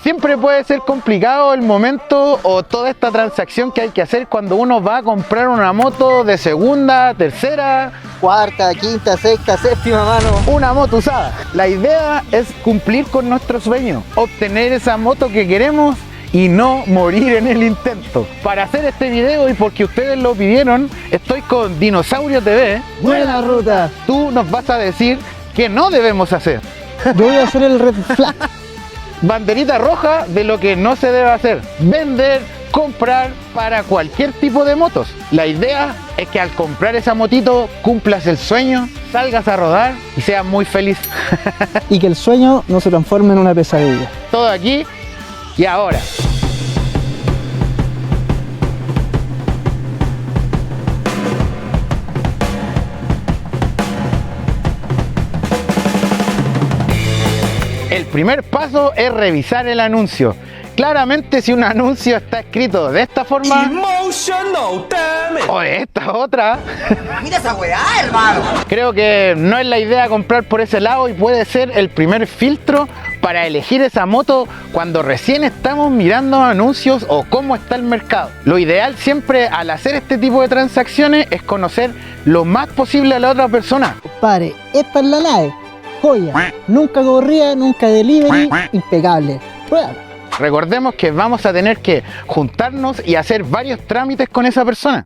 Siempre puede ser complicado el momento o toda esta transacción que hay que hacer cuando uno va a comprar una moto de segunda, tercera, cuarta, quinta, sexta, séptima mano. Una moto usada. La idea es cumplir con nuestro sueño, obtener esa moto que queremos y no morir en el intento. Para hacer este video y porque ustedes lo pidieron, estoy con Dinosaurio TV. Buena ruta. Tú nos vas a decir qué no debemos hacer. Yo voy a hacer el red flag. Banderita roja de lo que no se debe hacer. Vender, comprar para cualquier tipo de motos. La idea es que al comprar esa motito cumplas el sueño, salgas a rodar y seas muy feliz. Y que el sueño no se transforme en una pesadilla. Todo aquí y ahora. El primer paso es revisar el anuncio. Claramente, si un anuncio está escrito de esta forma o de esta otra, mira esa weá, hermano. Creo que no es la idea comprar por ese lado y puede ser el primer filtro para elegir esa moto cuando recién estamos mirando anuncios o cómo está el mercado. Lo ideal siempre al hacer este tipo de transacciones es conocer lo más posible a la otra persona. Compadre, esta es la nave. Joya. Nunca corría, nunca delivery. Impecable. Prueba. Recordemos que vamos a tener que juntarnos y hacer varios trámites con esa persona.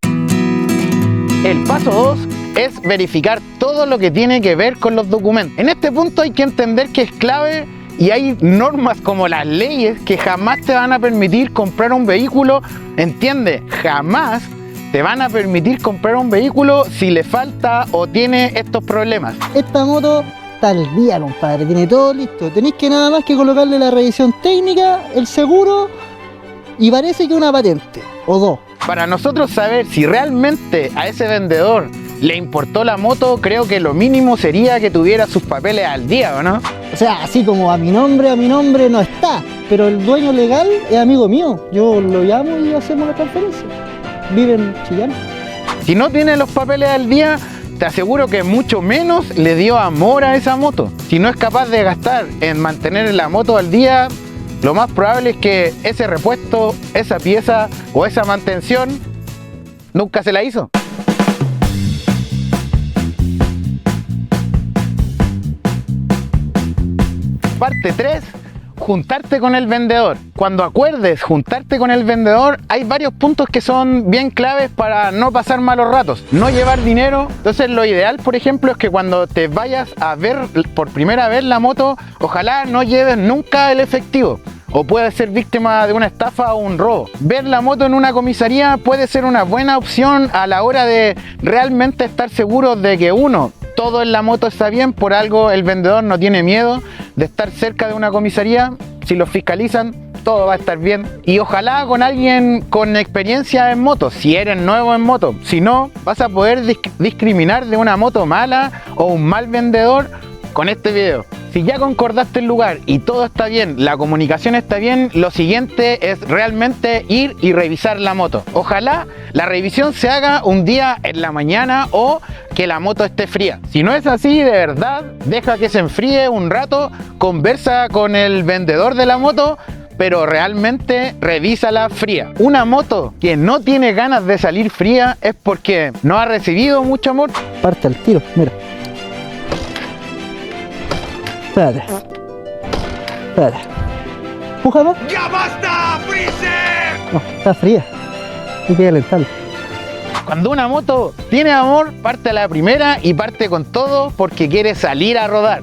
El paso 2 es verificar todo lo que tiene que ver con los documentos. En este punto hay que entender que es clave y hay normas como las leyes que jamás te van a permitir comprar un vehículo. Entiende, jamás te van a permitir comprar un vehículo si le falta o tiene estos problemas. Esta moto está al día, compadre, tiene todo listo. Tenéis que nada más que colocarle la revisión técnica, el seguro y parece que una patente o dos. Para nosotros saber si realmente a ese vendedor le importó la moto, creo que lo mínimo sería que tuviera sus papeles al día, ¿o no? O sea, así como a mi nombre no está, pero el dueño legal es amigo mío. Yo lo llamo y hacemos la transferencia. Vive en Chillán. Si no tiene los papeles al día, te aseguro que mucho menos le dio amor a esa moto. Si no es capaz de gastar en mantener la moto al día, lo más probable es que ese repuesto, esa pieza o esa mantención nunca se la hizo. Parte 3. Juntarte con el vendedor. Cuando acuerdes juntarte con el vendedor, hay varios puntos que son bien claves para no pasar malos ratos. No llevar dinero. Entonces lo ideal, por ejemplo, es que cuando te vayas a ver por primera vez la moto, ojalá no lleves nunca el efectivo. O puedes ser víctima de una estafa o un robo. Ver la moto en una comisaría puede ser una buena opción a la hora de realmente estar seguros de que todo en la moto está bien, por algo el vendedor no tiene miedo de estar cerca de una comisaría. Si los fiscalizan, todo va a estar bien. Y ojalá con alguien con experiencia en moto, si eres nuevo en moto. Si no, vas a poder discriminar de una moto mala o un mal vendedor con este video. Si ya concordaste el lugar y todo está bien, la comunicación está bien, lo siguiente es realmente ir y revisar la moto. Ojalá la revisión se haga un día en la mañana o que la moto esté fría. Si no es así, de verdad, deja que se enfríe un rato, conversa con el vendedor de la moto, pero realmente revísala fría. Una moto que no tiene ganas de salir fría es porque no ha recibido mucho amor. Parte al tiro, mira. Espérate. Puja más. ¡Ya basta, Freezer! No, está fría. Hay que calentarla. Cuando una moto tiene amor, parte a la primera y parte con todo porque quiere salir a rodar.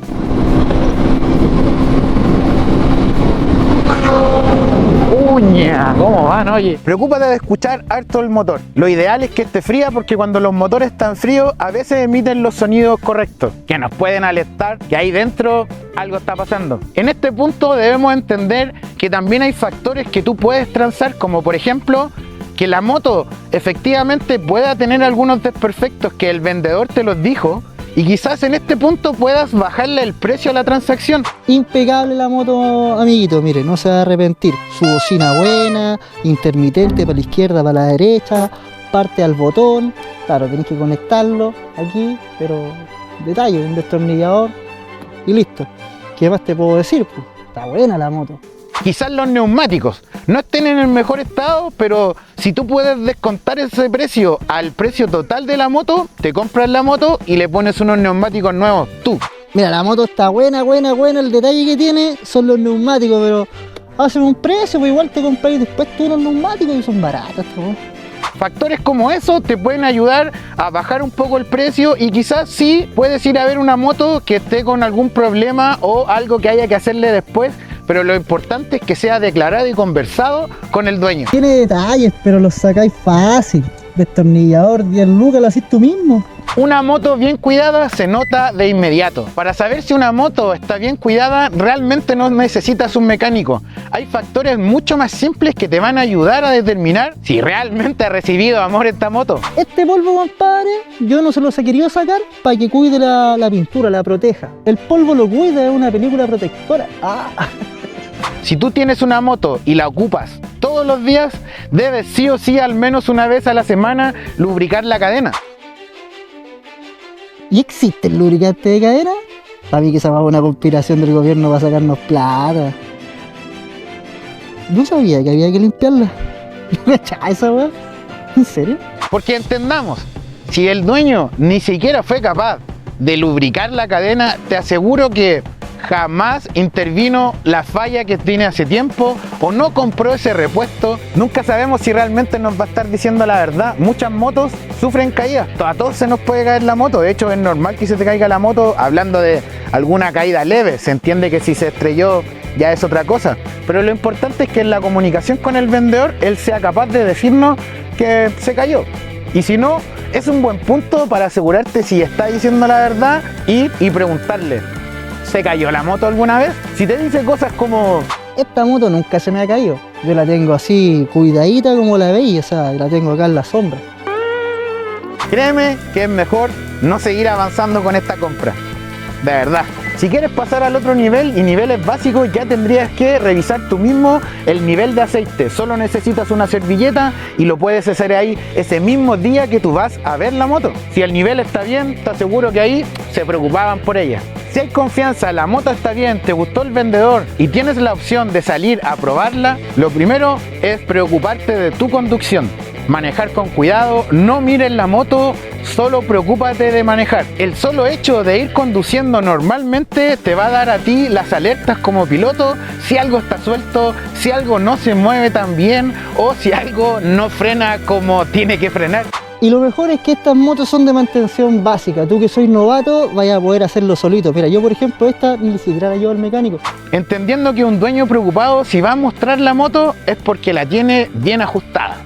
¡Uña! ¿Cómo van? Oye, preocúpate de escuchar harto el motor. Lo ideal es que esté fría porque cuando los motores están fríos a veces emiten los sonidos correctos que nos pueden alertar que ahí dentro algo está pasando. En este punto debemos entender que también hay factores que tú puedes transar, como por ejemplo que la moto efectivamente pueda tener algunos desperfectos que el vendedor te los dijo, y quizás en este punto puedas bajarle el precio a la transacción. Impecable la moto, amiguito, mire, no se va a arrepentir. Su bocina buena, intermitente para la izquierda, para la derecha, parte al botón. Claro, tenéis que conectarlo aquí, pero detalle, un destornillador y listo. ¿Qué más te puedo decir? Pues, está buena la moto. Quizás los neumáticos no estén en el mejor estado, pero si tú puedes descontar ese precio al precio total de la moto, te compras la moto y le pones unos neumáticos nuevos tú. Mira, la moto está buena, el detalle que tiene son los neumáticos, pero hacen un precio, pues igual te compras después tú unos neumáticos y son baratos, ¿no? Factores como eso te pueden ayudar a bajar un poco el precio y quizás sí puedes ir a ver una moto que esté con algún problema o algo que haya que hacerle después, pero lo importante es que sea declarado y conversado con el dueño. Tiene detalles, pero los sacáis fácil. Destornillador, 10 lucas, lo haces tú mismo. Una moto bien cuidada se nota de inmediato. Para saber si una moto está bien cuidada, realmente no necesitas un mecánico. Hay factores mucho más simples que te van a ayudar a determinar si realmente ha recibido amor esta moto. Este polvo, compadre, yo no se los he querido sacar para que cuide la pintura, la proteja. El polvo lo cuida, es una película protectora. Si tú tienes una moto y la ocupas todos los días, debes sí o sí al menos una vez a la semana lubricar la cadena. ¿Y existe el lubricante de cadena? Para mí que esa va una conspiración del gobierno para sacarnos plata. No sabía que había que limpiarla. ¿No cachaba esa weá? ¿En serio? Porque entendamos, si el dueño ni siquiera fue capaz de lubricar la cadena, te aseguro que jamás intervino la falla que tiene hace tiempo o no compró ese repuesto. Nunca sabemos si realmente nos va a estar diciendo la verdad. Muchas motos sufren caídas, a todos se nos puede caer la moto. De hecho es normal que se te caiga la moto, hablando de alguna caída leve. Se entiende que si se estrelló ya es otra cosa, pero lo importante es que en la comunicación con el vendedor él sea capaz de decirnos que se cayó, y si no, es un buen punto para asegurarte si está diciendo la verdad y preguntarle: ¿se cayó la moto alguna vez? Si te dice cosas como: esta moto nunca se me ha caído, yo la tengo así cuidadita como la veis, o sea, la tengo acá en la sombra, créeme que es mejor no seguir avanzando con esta compra, de verdad. Si quieres pasar al otro nivel y niveles básicos, ya tendrías que revisar tú mismo el nivel de aceite. Solo necesitas una servilleta y lo puedes hacer ahí ese mismo día que tú vas a ver la moto. Si el nivel está bien, te aseguro que ahí se preocupaban por ella. Si hay confianza, la moto está bien, te gustó el vendedor y tienes la opción de salir a probarla, lo primero es preocuparte de tu conducción. Manejar con cuidado, no mires la moto, solo preocúpate de manejar. El solo hecho de ir conduciendo normalmente te va a dar a ti las alertas como piloto si algo está suelto, si algo no se mueve tan bien o si algo no frena como tiene que frenar. Y lo mejor es que estas motos son de mantención básica. Tú que sois novato, vayas a poder hacerlo solito. Mira, yo por ejemplo esta ni siquiera la llevo al mecánico. Entendiendo que un dueño preocupado, si va a mostrar la moto, es porque la tiene bien ajustada.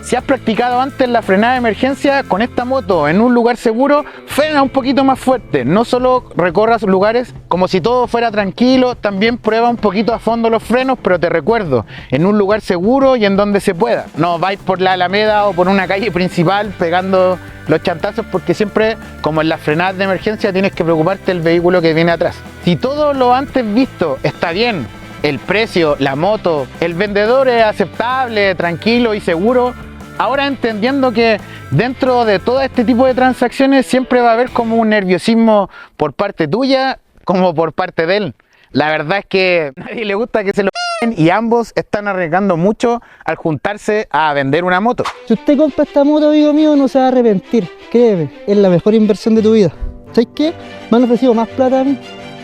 Si has practicado antes la frenada de emergencia, con esta moto en un lugar seguro, frena un poquito más fuerte. No solo recorras lugares como si todo fuera tranquilo, también prueba un poquito a fondo los frenos, pero te recuerdo, en un lugar seguro y en donde se pueda. No vais por la Alameda o por una calle principal pegando los chantazos, porque siempre, como en las frenadas de emergencia, tienes que preocuparte del vehículo que viene atrás. Si todo lo antes visto está bien, el precio, la moto, el vendedor es aceptable, tranquilo y seguro, ahora entendiendo que dentro de todo este tipo de transacciones siempre va a haber como un nerviosismo por parte tuya como por parte de él. La verdad es que a nadie le gusta que se lo y ambos están arriesgando mucho al juntarse a vender una moto. Si usted compra esta moto, amigo mío, no se va a arrepentir. Créeme, es la mejor inversión de tu vida. ¿Sabes qué? Me han ofrecido más plata a mí,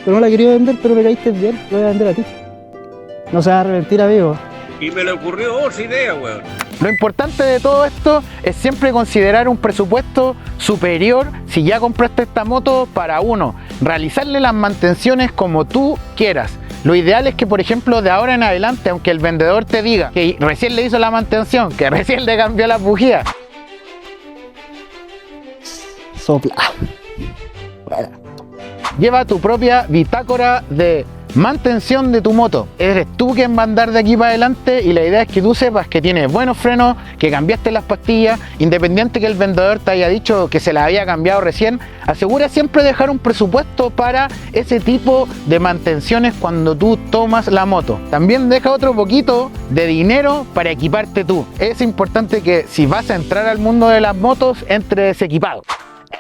pero no la quería vender, pero me caíste bien, lo voy a vender a ti. No se va a arrepentir, amigo. Y me le ocurrió otra idea, weón. Lo importante de todo esto es siempre considerar un presupuesto superior si ya compraste esta moto para uno, realizarle las mantenciones como tú quieras. Lo ideal es que, por ejemplo, de ahora en adelante, aunque el vendedor te diga que recién le hizo la mantención, que recién le cambió la bujía, Sopla. Bueno. Lleva tu propia bitácora de mantención de tu moto. Eres tú quien va a andar de aquí para adelante y la idea es que tú sepas que tienes buenos frenos, que cambiaste las pastillas, independiente que el vendedor te haya dicho que se las había cambiado recién. Asegura siempre dejar un presupuesto para ese tipo de mantenciones cuando tú tomas la moto. También deja otro poquito de dinero para equiparte tú. Es importante que si vas a entrar al mundo de las motos, entres equipado.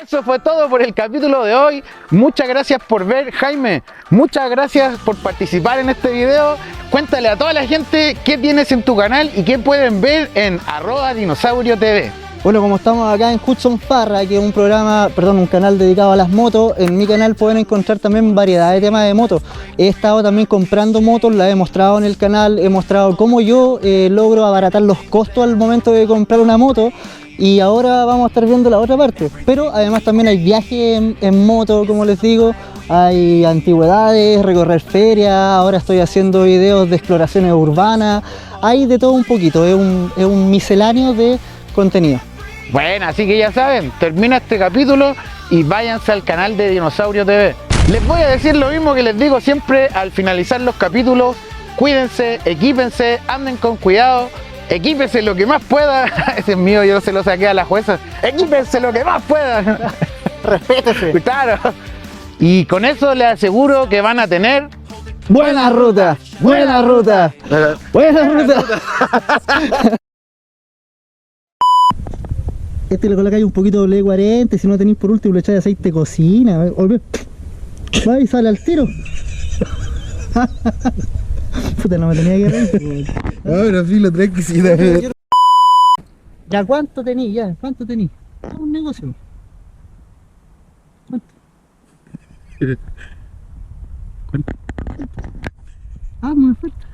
Eso fue todo por el capítulo de hoy. Muchas gracias por ver, Jaime. Muchas gracias por participar en este video. Cuéntale a toda la gente qué tienes en tu canal y qué pueden ver en @dinosaurio TV. Bueno, como estamos acá en Hudson Farra, que es un canal dedicado a las motos, en mi canal pueden encontrar también variedad de temas de motos. He estado también comprando motos, las he mostrado en el canal, he mostrado cómo yo logro abaratar los costos al momento de comprar una moto. Y ahora vamos a estar viendo la otra parte. Pero además también hay viajes en moto, como les digo, hay antigüedades, recorrer ferias, ahora estoy haciendo videos de exploraciones urbanas, hay de todo un poquito, es un misceláneo de contenido. Bueno, así que ya saben, termina este capítulo y váyanse al canal de Dinosaurio TV. Les voy a decir lo mismo que les digo siempre al finalizar los capítulos: cuídense, equípense, anden con cuidado, equípense lo que más puedan. Ese es mío, yo se lo saqué a la jueza. Equípense lo que más puedan. Respétese. Claro. Y con eso les aseguro que van a tener Buena ruta, buena ruta, buena ruta. Este le colocáis un poquito de W40, si no tenéis por último le echáis aceite de cocina. Va y sale al tiro. Puta, no me tenía que reír. Ahora sí lo traes que sí. ¿Ya cuánto tení? ¿Ya? ¿Cuánto tení? Es un negocio. ¿Cuánto? ¿Cuánto? Ah, muy fuerte.